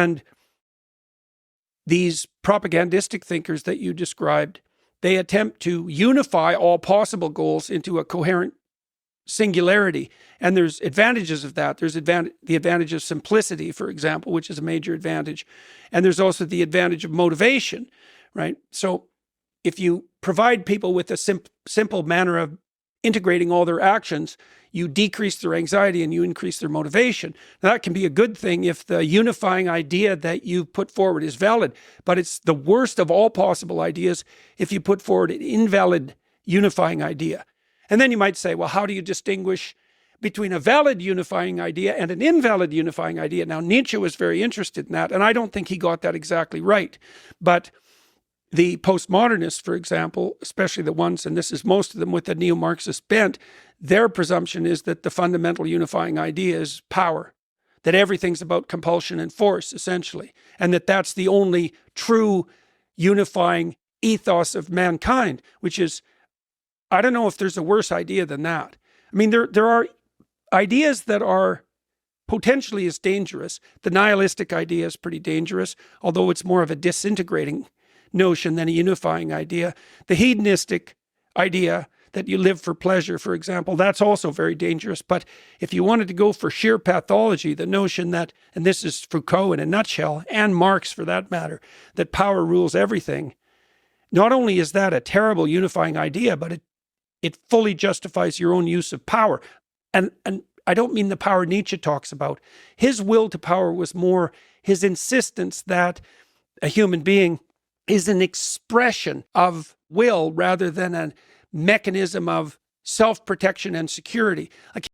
And these propagandistic thinkers that you described, they attempt to unify all possible goals into a coherent singularity. And there's advantages of that. There's the advantage of simplicity, for example, which is a major advantage. And there's also the advantage of motivation, right? So if you provide people with a simple manner of integrating all their actions, you decrease their anxiety and you increase their motivation. Now, that can be a good thing if the unifying idea that you put forward is valid, but it's the worst of all possible ideas if you put forward an invalid unifying idea. And then you might say, well, how do you distinguish between a valid unifying idea and an invalid unifying idea? Now, Nietzsche was very interested in that, and I don't think he got that exactly right. But the postmodernists, for example, especially the ones, and this is most of them with a neo-Marxist bent, their presumption is that the fundamental unifying idea is power, that everything's about compulsion and force, essentially, and that that's the only true unifying ethos of mankind, which is, I don't know if there's a worse idea than that. I mean, there are ideas that are potentially as dangerous. The nihilistic idea is pretty dangerous, although it's more of a disintegrating notion than a unifying idea. The hedonistic idea that you live for pleasure, for example, that's also very dangerous. But if you wanted to go for sheer pathology, the notion that, and this is Foucault in a nutshell, and Marx for that matter, that power rules everything, not only is that a terrible unifying idea, but it fully justifies your own use of power. And I don't mean the power Nietzsche talks about. His will to power was more his insistence that a human being is an expression of will rather than a mechanism of self-protection and security. Like,